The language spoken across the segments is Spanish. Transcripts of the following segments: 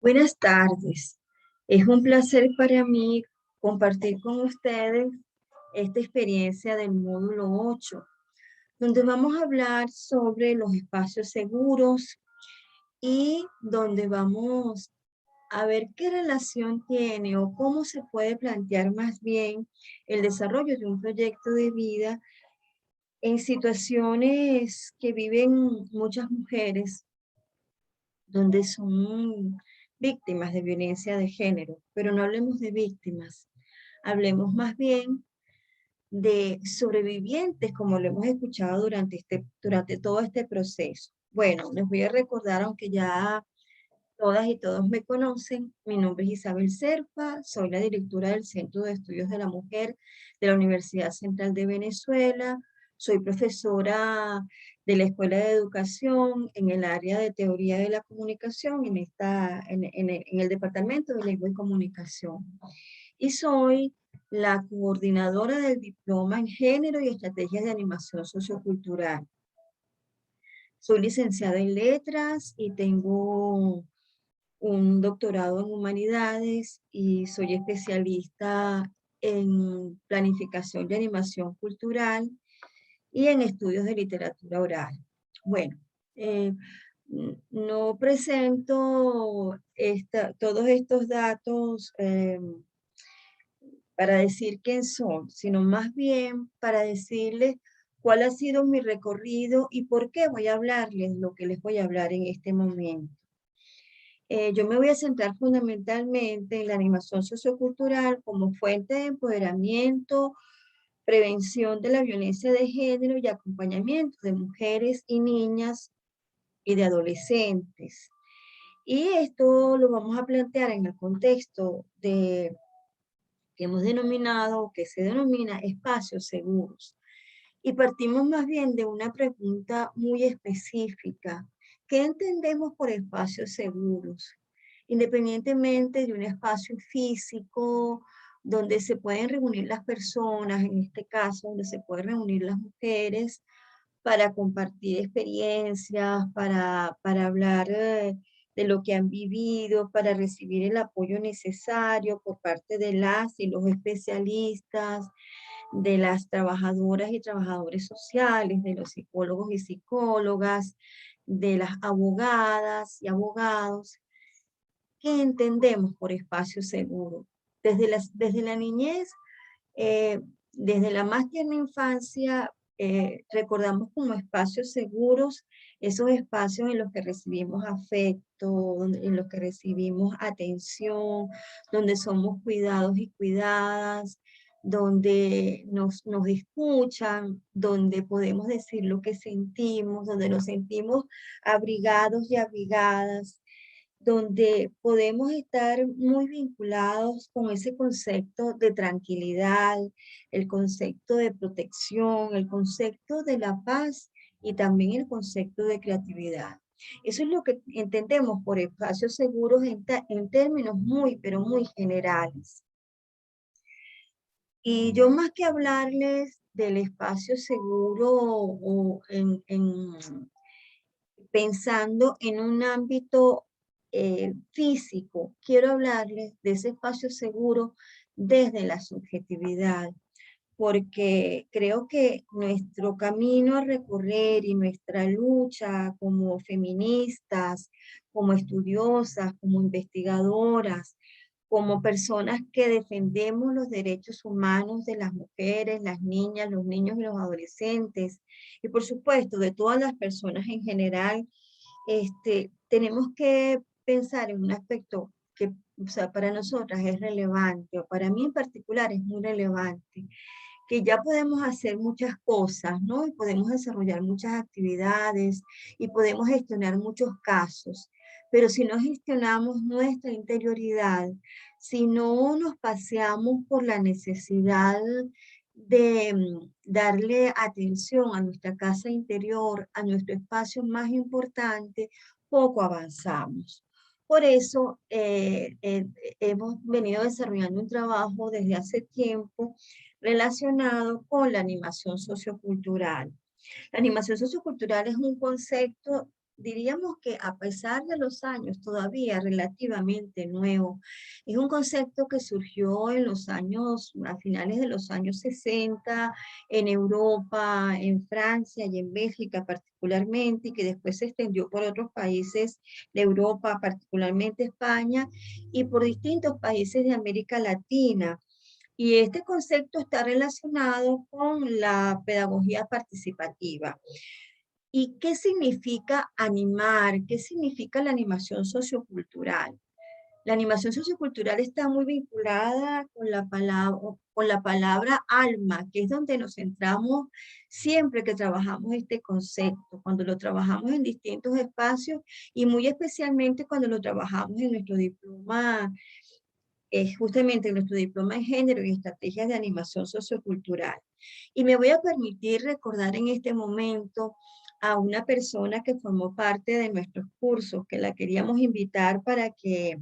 Buenas tardes. Es un placer para mí compartir con ustedes esta experiencia del módulo 8, donde vamos a hablar sobre los espacios seguros y donde vamos a ver qué relación tiene o cómo se puede plantear más bien el desarrollo de un proyecto de vida en situaciones que viven muchas mujeres donde son víctimas de violencia de género, pero no hablemos de víctimas, hablemos más bien de sobrevivientes, como lo hemos escuchado durante todo este proceso. Bueno, les voy a recordar, aunque ya todas y todos me conocen, mi nombre es Isabel Serpa, soy la directora del Centro de Estudios de la Mujer de la Universidad Central de Venezuela, soy profesora de la Escuela de Educación en el área de Teoría de la Comunicación en el Departamento de Lengua y Comunicación. Y soy la coordinadora del Diploma en Género y Estrategias de Animación Sociocultural. Soy licenciada en Letras y tengo un doctorado en humanidades y soy especialista en planificación y animación cultural y en estudios de literatura oral. Bueno, eh, no presento todos estos datos para decir quién son, sino más bien para decirles cuál ha sido mi recorrido y por qué voy a hablarles lo que les voy a hablar en este momento. Yo me voy a centrar fundamentalmente en la animación sociocultural como fuente de empoderamiento, prevención de la violencia de género y acompañamiento de mujeres y niñas y de adolescentes. Y esto lo vamos a plantear en el contexto de que hemos denominado, que se denomina espacios seguros. Y partimos más bien de una pregunta muy específica. ¿Qué entendemos por espacios seguros? Independientemente de un espacio físico donde se pueden reunir las personas, en este caso, donde se pueden reunir las mujeres para compartir experiencias, para hablar de lo que han vivido, para recibir el apoyo necesario por parte de las y los especialistas, de las trabajadoras y trabajadores sociales, de los psicólogos y psicólogas, de las abogadas y abogados. ¿Qué entendemos por espacio seguro? Desde la niñez, eh, desde la más tierna infancia, recordamos como espacios seguros esos espacios en los que recibimos afecto, en los que recibimos atención, donde somos cuidados y cuidadas, donde nos escuchan, donde podemos decir lo que sentimos, donde nos sentimos abrigados y abrigadas, donde podemos estar muy vinculados con ese concepto de tranquilidad, el concepto de protección, el concepto de la paz y también el concepto de creatividad. Eso es lo que entendemos por espacios seguros en términos muy, pero muy generales. Y yo más que hablarles del espacio seguro o pensando en un ámbito físico, quiero hablarles de ese espacio seguro desde la subjetividad, porque creo que nuestro camino a recorrer y nuestra lucha como feministas, como estudiosas, como investigadoras, como personas que defendemos los derechos humanos de las mujeres, las niñas, los niños y los adolescentes, y por supuesto de todas las personas en general, tenemos que pensar en un aspecto que, o sea, para nosotras es relevante, o para mí en particular es muy relevante, que ya podemos hacer muchas cosas, ¿no? Y podemos desarrollar muchas actividades y podemos gestionar muchos casos. Pero si no gestionamos nuestra interioridad, si no nos paseamos por la necesidad de darle atención a nuestra casa interior, a nuestro espacio más importante, poco avanzamos. Por eso hemos venido desarrollando un trabajo desde hace tiempo relacionado con la animación sociocultural. La animación sociocultural es un concepto diríamos que a pesar de los años, todavía relativamente nuevo. Es un concepto que surgió en los años, a finales de los años 60, en Europa, en Francia y en Bélgica particularmente, y que después se extendió por otros países de Europa, particularmente España, y por distintos países de América Latina. Y este concepto está relacionado con la pedagogía participativa. ¿Y qué significa animar? ¿Qué significa la animación sociocultural? La animación sociocultural está muy vinculada con la palabra alma, que es donde nos centramos siempre que trabajamos este concepto, cuando lo trabajamos en distintos espacios y muy especialmente cuando lo trabajamos en nuestro diploma, justamente en nuestro diploma en género y estrategias de animación sociocultural. Y me voy a permitir recordar en este momento a una persona que formó parte de nuestros cursos, que la queríamos invitar para que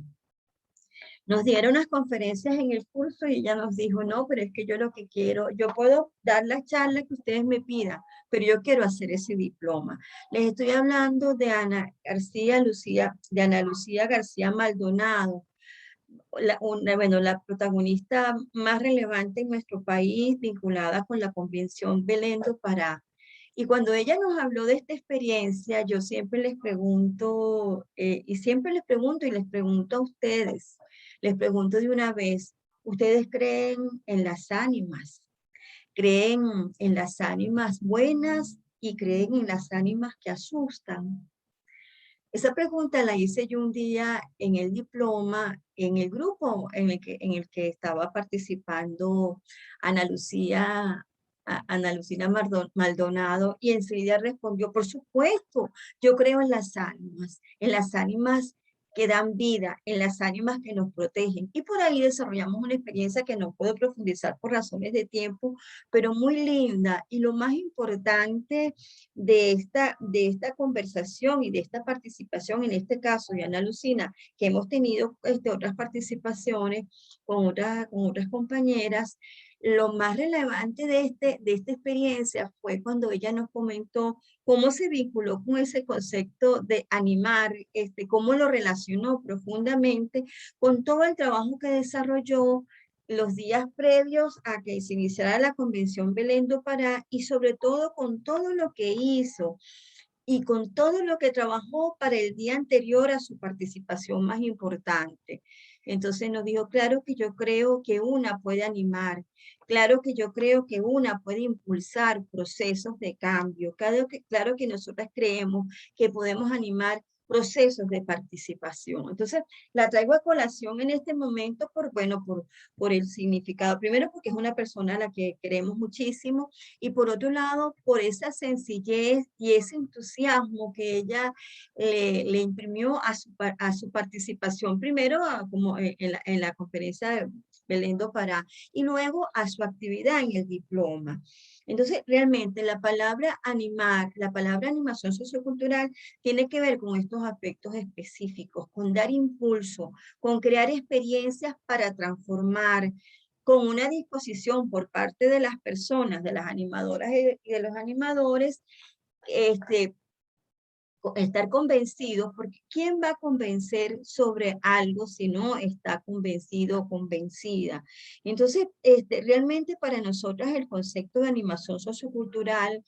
nos diera unas conferencias en el curso y ella nos dijo, no, pero es que yo lo que quiero, yo puedo dar la charla que ustedes me pidan, pero yo quiero hacer ese diploma. Les estoy hablando de de Ana Lucía García Maldonado, bueno, la protagonista más relevante en nuestro país vinculada con la Convención Belén do Pará. Y cuando ella nos habló de esta experiencia, yo siempre les pregunto, y siempre les pregunto y les pregunto a ustedes, les pregunto de una vez, ¿ustedes creen en las ánimas? ¿Creen en las ánimas buenas y creen en las ánimas que asustan? Esa pregunta la hice yo un día en el diploma, en el grupo en el que estaba participando Ana Lucía, Ana Lucía Maldonado, y enseguida respondió, por supuesto, yo creo en las ánimas que dan vida, en las ánimas que nos protegen. Y por ahí desarrollamos una experiencia que no puedo profundizar por razones de tiempo, pero muy linda. Y lo más importante de esta conversación y de esta participación, en este caso de Ana Lucina, que hemos tenido otras participaciones con otras compañeras, lo más relevante de esta experiencia fue cuando ella nos comentó cómo se vinculó con ese concepto de animar, cómo lo relacionó profundamente con todo el trabajo que desarrolló los días previos a que se iniciara la Convención Belén do Pará y sobre todo con todo lo que hizo y con todo lo que trabajó para el día anterior a su participación más importante. Entonces nos dijo, claro que yo creo que una puede animar, claro que yo creo que una puede impulsar procesos de cambio, claro que nosotras creemos que podemos animar procesos de participación. Entonces, la traigo a colación en este momento bueno, por el significado. Primero, porque es una persona a la que queremos muchísimo, y por otro lado, por esa sencillez y ese entusiasmo que ella le imprimió a su participación, primero como en la conferencia de Belén do Pará, y luego a su actividad en el diploma. Entonces, realmente la palabra animar, la palabra animación sociocultural tiene que ver con estos aspectos específicos, con dar impulso, con crear experiencias para transformar, con una disposición por parte de las personas, de las animadoras y de los animadores, este, estar convencidos, porque ¿quién va a convencer sobre algo si no está convencido o convencida? Entonces, realmente para nosotras el concepto de animación sociocultural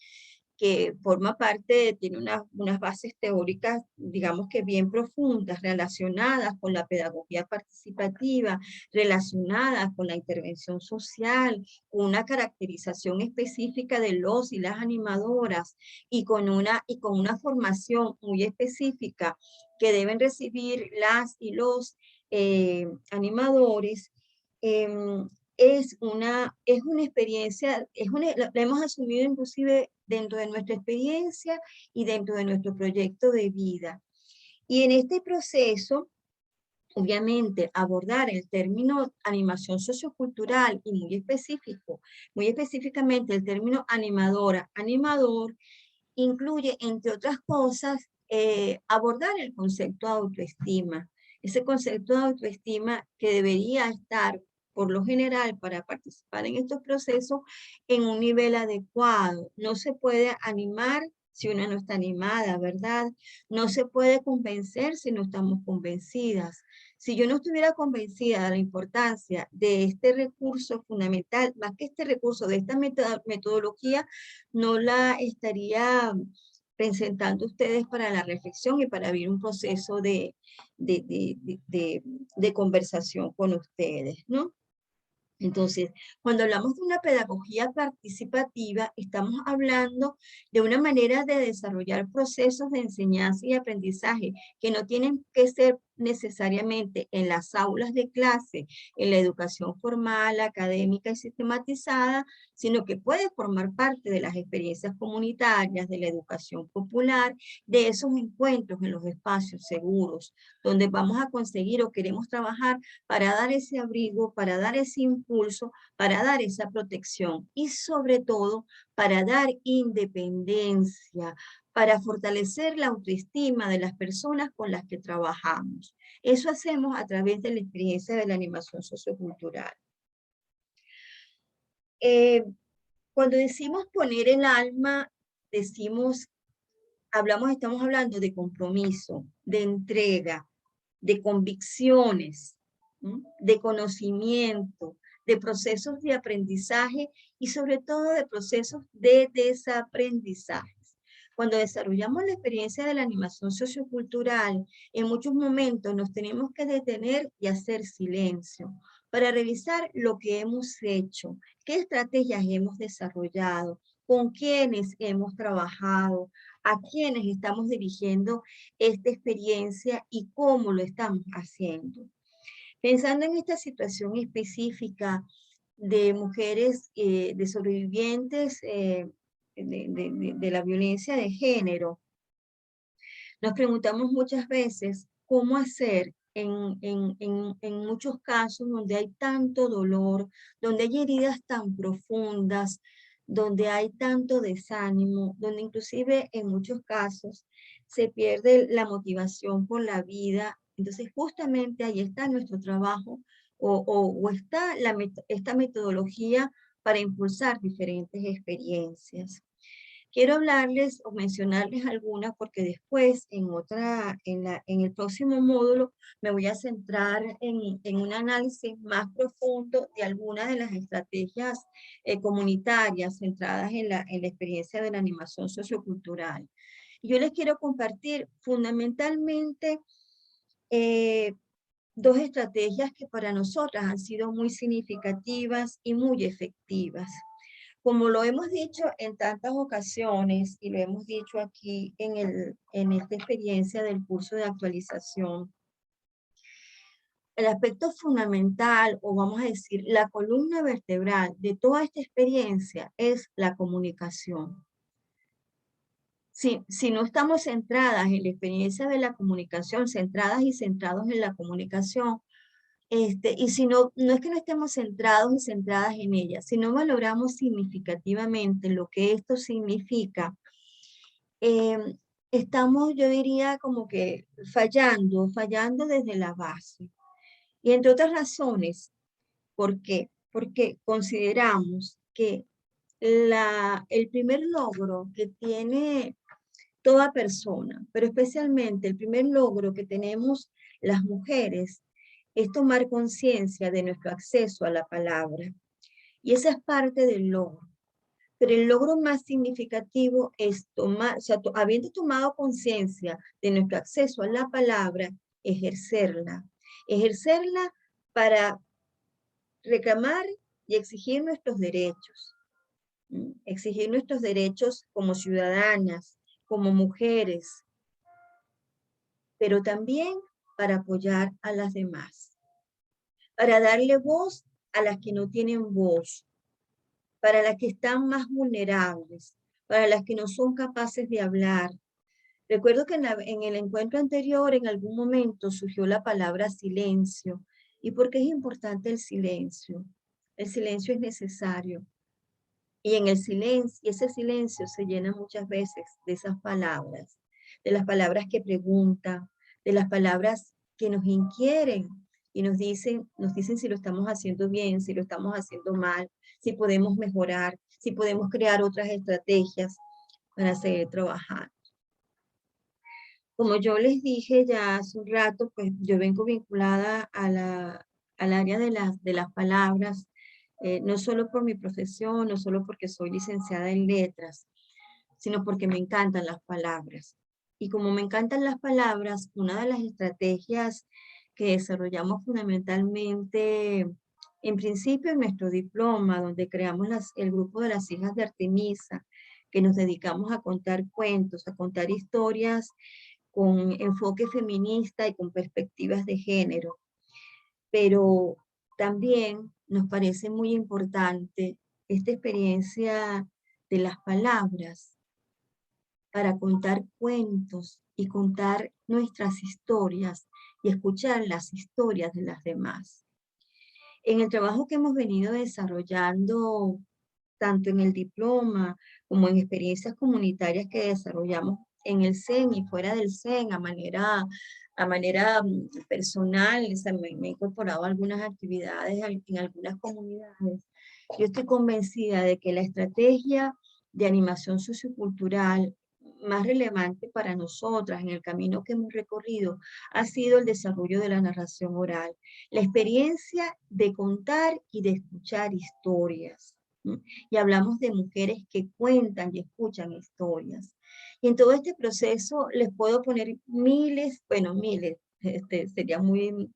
que forma parte, tiene unas bases teóricas, digamos que bien profundas, relacionadas con la pedagogía participativa, relacionadas con la intervención social, con una caracterización específica de los y las animadoras y con una formación muy específica que deben recibir las y los animadores. Es una experiencia, la hemos asumido inclusive dentro de nuestra experiencia y dentro de nuestro proyecto de vida. Y en este proceso, obviamente, abordar el término animación sociocultural y muy específicamente el término animadora, animador, incluye, entre otras cosas, abordar el concepto de autoestima. Ese concepto de autoestima que debería estar, por lo general, para participar en estos procesos, en un nivel adecuado. No se puede animar si una no está animada, ¿verdad? No se puede convencer si no estamos convencidas. Si yo no estuviera convencida de la importancia de este recurso fundamental, más que este recurso, de esta metodología, no la estaría presentando a ustedes para la reflexión y para abrir un proceso de, de, de, de de conversación con ustedes, ¿no? Entonces, cuando hablamos de una pedagogía participativa, estamos hablando de una manera de desarrollar procesos de enseñanza y aprendizaje que no tienen que ser necesariamente en las aulas de clase, en la educación formal, académica y sistematizada, sino que puede formar parte de las experiencias comunitarias, de la educación popular, de esos encuentros en los espacios seguros, donde vamos a conseguir o queremos trabajar para dar ese abrigo, para dar ese impulso, para dar esa protección y sobre todo para dar independencia, para fortalecer la autoestima de las personas con las que trabajamos. Eso hacemos a través de la experiencia de la animación sociocultural. Cuando decimos poner el alma, decimos, estamos hablando de compromiso, de entrega, de convicciones, de conocimiento, de procesos de aprendizaje y sobre todo de procesos de desaprendizaje. Cuando desarrollamos la experiencia de la animación sociocultural, en muchos momentos nos tenemos que detener y hacer silencio para revisar lo que hemos hecho, qué estrategias hemos desarrollado, con quiénes hemos trabajado, a quiénes estamos dirigiendo esta experiencia y cómo lo estamos haciendo. Pensando en esta situación específica de mujeres, de sobrevivientes de la violencia de género, nos preguntamos muchas veces cómo hacer en muchos casos donde hay tanto dolor, donde hay heridas tan profundas, donde hay tanto desánimo, donde inclusive en muchos casos se pierde la motivación por la vida. Entonces justamente ahí está nuestro trabajo o está esta metodología para impulsar diferentes experiencias. Quiero hablarles o mencionarles algunas porque después en el próximo módulo me voy a centrar en un análisis más profundo de algunas de las estrategias comunitarias centradas en la experiencia de la animación sociocultural. Yo les quiero compartir fundamentalmente eh, dos estrategias que para nosotras han sido muy significativas y muy efectivas. Como lo hemos dicho en tantas ocasiones y lo hemos dicho aquí en esta experiencia del curso de actualización, el aspecto fundamental, o vamos a decir, la columna vertebral de toda esta experiencia es la comunicación. Si no estamos centradas en la experiencia de la comunicación, centradas y centrados en la comunicación, y si no, no es que no estemos centrados y centradas en ella, si no valoramos significativamente lo que esto significa, estamos, yo diría, como que fallando desde la base. Y entre otras razones, ¿por qué? Porque consideramos que el primer logro que tiene toda persona, pero especialmente el primer logro que tenemos las mujeres, es tomar conciencia de nuestro acceso a la palabra. Y esa es parte del logro. Pero el logro más significativo es tomar, o sea, habiendo tomado conciencia de nuestro acceso a la palabra, ejercerla. Ejercerla para reclamar y exigir nuestros derechos. Exigir nuestros derechos como ciudadanas, como mujeres, pero también para apoyar a las demás, para darle voz a las que no tienen voz, para las que están más vulnerables, para las que no son capaces de hablar. Recuerdo que en el encuentro anterior, en algún momento, surgió la palabra silencio. ¿Y por qué es importante el silencio? El silencio es necesario. Y en el silencio, y ese silencio se llena muchas veces de esas palabras, de las palabras que preguntan, de las palabras que nos inquieren y nos dicen si lo estamos haciendo bien, si lo estamos haciendo mal, si podemos mejorar, si podemos crear otras estrategias. para seguir trabajando. Como yo les dije ya hace un rato, pues yo vengo vinculada al área de las palabras, no solo por mi profesión, no solo porque soy licenciada en letras, sino porque me encantan las palabras. Y como me encantan las palabras, una de las estrategias que desarrollamos fundamentalmente, en principio en nuestro diploma, donde creamos el grupo de las hijas de Artemisa, que nos dedicamos a contar cuentos, a contar historias con enfoque feminista y con perspectivas de género. Pero también nos parece muy importante esta experiencia de las palabras para contar cuentos y contar nuestras historias y escuchar las historias de las demás. En el trabajo que hemos venido desarrollando, tanto en el diploma como en experiencias comunitarias que desarrollamos en el CEN y fuera del CEN a manera personal, o sea, me he incorporado a algunas actividades en algunas comunidades. Yo estoy convencida de que la estrategia de animación sociocultural más relevante para nosotras en el camino que hemos recorrido ha sido el desarrollo de la narración oral, la experiencia de contar y de escuchar historias. ¿Sí? Y hablamos de mujeres que cuentan y escuchan historias. Y en todo este proceso les puedo poner miles, bueno, miles, sería muy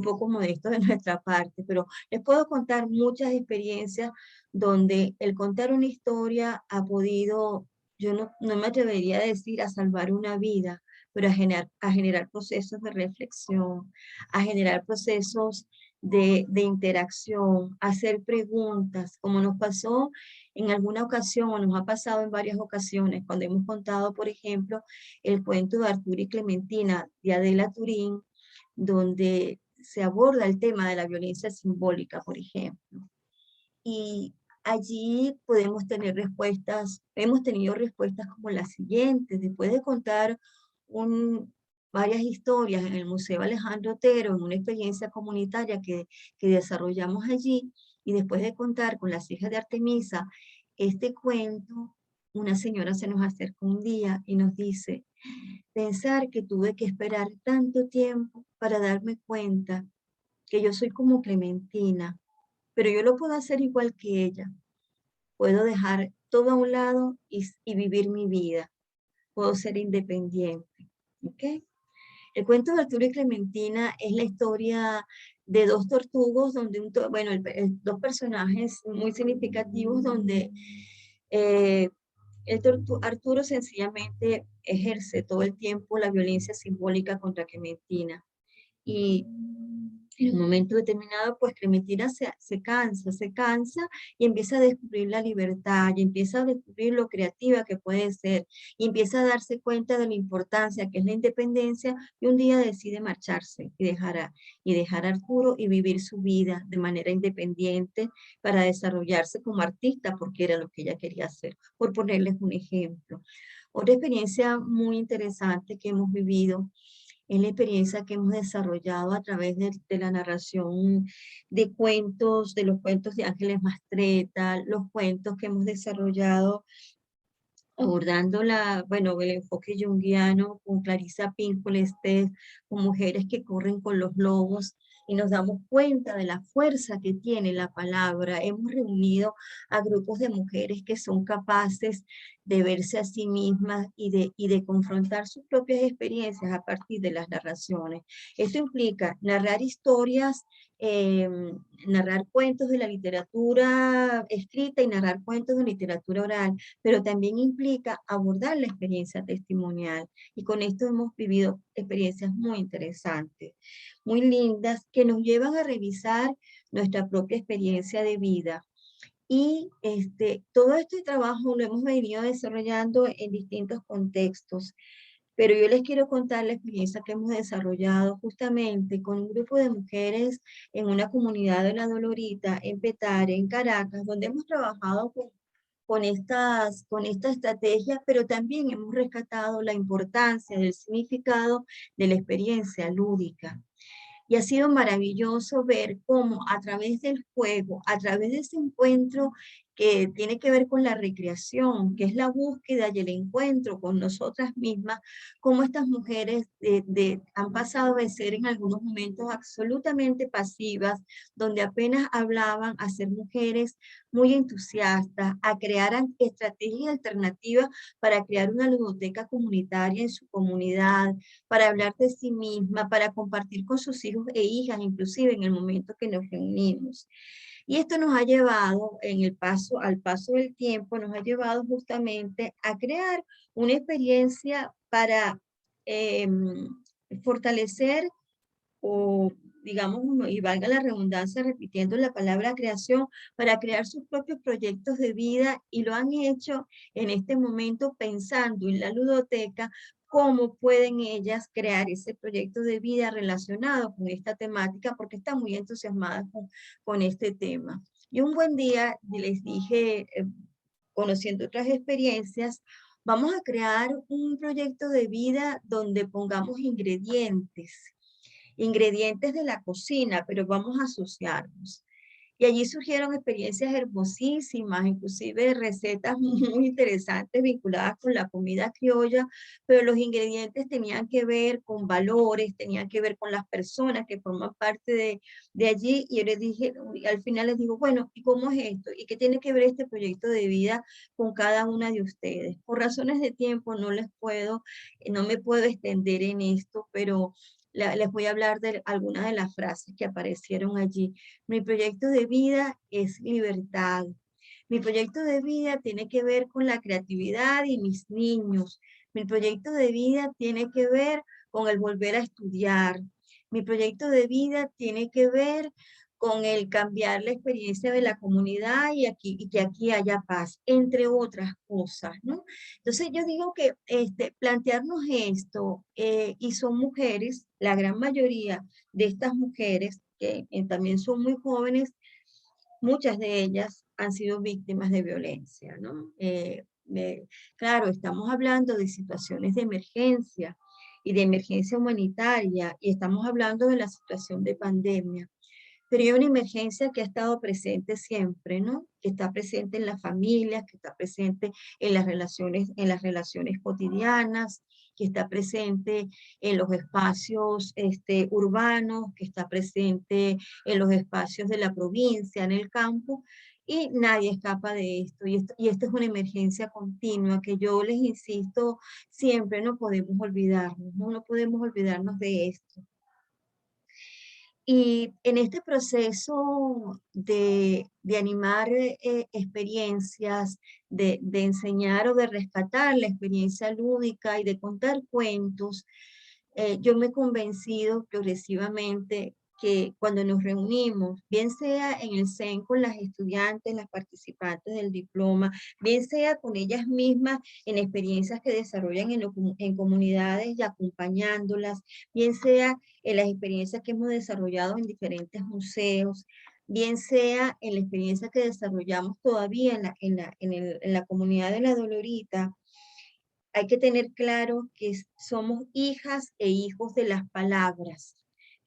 poco modesto de nuestra parte, pero les puedo contar muchas experiencias donde el contar una historia ha podido, yo no me atrevería a decir a salvar una vida, pero a generar procesos de reflexión, a generar procesos de interacción, hacer preguntas, como nos pasó en alguna ocasión o nos ha pasado en varias ocasiones cuando hemos contado, por ejemplo, el cuento de Arturo y Clementina de Adela Turín, donde se aborda el tema de la violencia simbólica, por ejemplo. Y allí podemos tener respuestas, hemos tenido respuestas como las siguientes. Después de contar varias historias en el Museo Alejandro Otero, en una experiencia comunitaria que desarrollamos allí, y después de contar con las hijas de Artemisa este cuento, una señora se nos acerca un día y nos dice: pensar que tuve que esperar tanto tiempo para darme cuenta que yo soy como Clementina, pero yo lo puedo hacer igual que ella. Puedo dejar todo a un lado y vivir mi vida. Puedo ser independiente. ¿Ok? El cuento de Arturo y Clementina es la historia de dos tortugos, donde bueno, dos personajes muy significativos, donde eh, Arturo sencillamente ejerce todo el tiempo la violencia simbólica contra Clementina. Y en un momento determinado, pues Clementina se cansa y empieza a descubrir la libertad, y empieza a descubrir lo creativa que puede ser, y empieza a darse cuenta de la importancia que es la independencia, y un día decide marcharse y dejar a Arturo y vivir su vida de manera independiente para desarrollarse como artista, porque era lo que ella quería hacer, por ponerles un ejemplo. Otra experiencia muy interesante que hemos vivido es la experiencia que hemos desarrollado a través de la narración de cuentos, de los cuentos de Ángeles Mastretta, los cuentos que hemos desarrollado abordando bueno, el enfoque junguiano con Clarissa Pinkola, con mujeres que corren con los lobos, y nos damos cuenta de la fuerza que tiene la palabra. Hemos reunido a grupos de mujeres que son capaces de verse a sí mismas y de confrontar sus propias experiencias a partir de las narraciones. Esto implica narrar historias, eh, narrar cuentos de la literatura escrita y narrar cuentos de literatura oral, pero también implica abordar la experiencia testimonial. Y con esto hemos vivido experiencias muy interesantes, muy lindas, que nos llevan a revisar nuestra propia experiencia de vida. Y todo este trabajo lo hemos venido desarrollando en distintos contextos, pero yo les quiero contar la experiencia que hemos desarrollado justamente con un grupo de mujeres en una comunidad de La Dolorita, en Petare, en Caracas, donde hemos trabajado con esta estrategia, pero también hemos rescatado la importancia del significado de la experiencia lúdica. Y ha sido maravilloso ver cómo a través del juego, a través de ese encuentro que tiene que ver con la recreación, que es la búsqueda y el encuentro con nosotras mismas, cómo estas mujeres han pasado de ser en algunos momentos absolutamente pasivas, donde apenas hablaban, a ser mujeres muy entusiastas, a crear estrategias alternativas para crear una ludoteca comunitaria en su comunidad, para hablar de sí misma, para compartir con sus hijos e hijas, inclusive en el momento que nos reunimos. Y esto nos ha llevado, al paso del tiempo, nos ha llevado justamente a crear una experiencia para fortalecer o, digamos, y valga la redundancia, repitiendo la palabra creación, para crear sus propios proyectos de vida, y lo han hecho en este momento pensando en la ludoteca, cómo pueden ellas crear ese proyecto de vida relacionado con esta temática, porque están muy entusiasmadas con este tema. Y un buen día les dije, conociendo otras experiencias, vamos a crear un proyecto de vida donde pongamos ingredientes de la cocina, pero vamos a asociarnos. Y allí surgieron experiencias hermosísimas, inclusive recetas muy interesantes vinculadas con la comida criolla, pero los ingredientes tenían que ver con valores, tenían que ver con las personas que forman parte de allí. Y yo les dije, al final les digo, bueno, ¿y cómo es esto? ¿Y qué tiene que ver este proyecto de vida con cada una de ustedes? Por razones de tiempo no me puedo extender en esto, pero les voy a hablar de algunas de las frases que aparecieron allí. Mi proyecto de vida es libertad. Mi proyecto de vida tiene que ver con la creatividad y mis niños. Mi proyecto de vida tiene que ver con el volver a estudiar. Mi proyecto de vida tiene que ver con el cambiar la experiencia de la comunidad y que aquí haya paz, entre otras cosas, ¿no? Entonces yo digo que plantearnos esto, y son mujeres, la gran mayoría de estas mujeres, que también son muy jóvenes, muchas de ellas han sido víctimas de violencia, ¿no? Claro, estamos hablando de situaciones de emergencia y de emergencia humanitaria, y estamos hablando de la situación de pandemia. Pero hay una emergencia que ha estado presente siempre, ¿no? Que está presente en las familias, que está presente en las relaciones cotidianas, que está presente en los espacios urbanos, que está presente en los espacios de la provincia, en el campo, y nadie escapa de esto. Y esto es una emergencia continua que yo les insisto siempre, no podemos olvidarnos, ¿no? No podemos olvidarnos de esto. Y en este proceso de animar experiencias, de enseñar o de rescatar la experiencia lúdica y de contar cuentos, yo me he convencido progresivamente que cuando nos reunimos, bien sea en el CEN con las estudiantes, las participantes del diploma, bien sea con ellas mismas en experiencias que desarrollan en comunidades y acompañándolas, bien sea en las experiencias que hemos desarrollado en diferentes museos, bien sea en la experiencia que desarrollamos todavía en la comunidad de La Dolorita. Hay que tener claro que somos hijas e hijos de las palabras.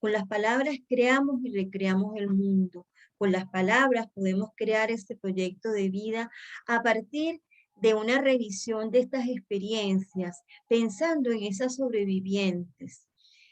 Con las palabras creamos y recreamos el mundo. Con las palabras podemos crear este proyecto de vida a partir de una revisión de estas experiencias, pensando en esas sobrevivientes.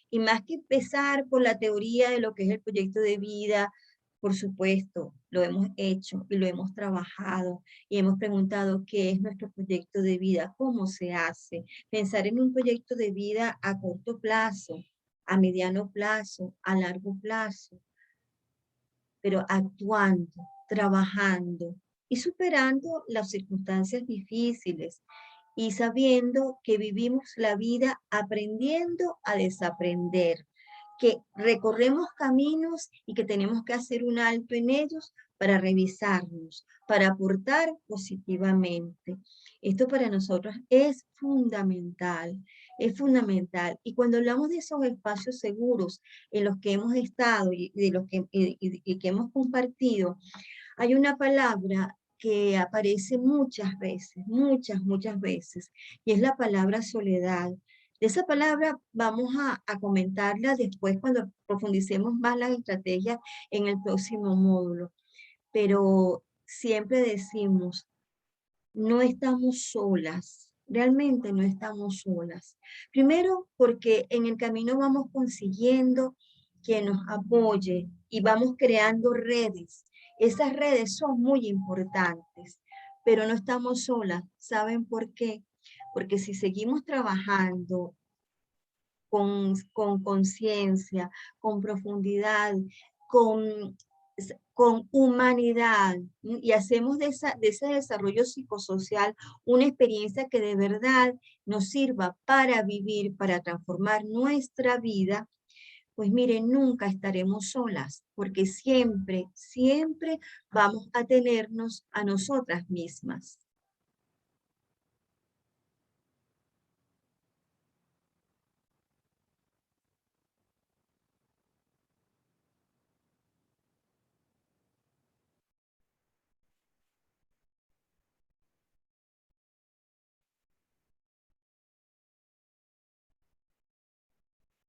Y más que empezar por la teoría de lo que es el proyecto de vida, por supuesto, lo hemos hecho y lo hemos trabajado y hemos preguntado qué es nuestro proyecto de vida, cómo se hace. Pensar en un proyecto de vida a corto plazo, a mediano plazo, a largo plazo, pero actuando, trabajando y superando las circunstancias difíciles y sabiendo que vivimos la vida aprendiendo a desaprender, que recorremos caminos y que tenemos que hacer un alto en ellos para revisarnos, para aportar positivamente. Esto para nosotros es fundamental, es fundamental. Y cuando hablamos de esos espacios seguros en los que hemos estado de los y que hemos compartido, hay una palabra que aparece muchas veces, y es la palabra soledad. De esa palabra vamos a comentarla después cuando profundicemos más las estrategias en el próximo módulo. Pero siempre decimos, no estamos solas, realmente no estamos solas. Primero, porque en el camino vamos consiguiendo que nos apoye y vamos creando redes. Esas redes son muy importantes, pero no estamos solas. ¿Saben por qué? Porque si seguimos trabajando con conciencia, con profundidad, con, con humanidad, y hacemos de ese desarrollo psicosocial una experiencia que de verdad nos sirva para vivir, para transformar nuestra vida, pues miren, nunca estaremos solas, porque siempre, siempre vamos a tenernos a nosotras mismas.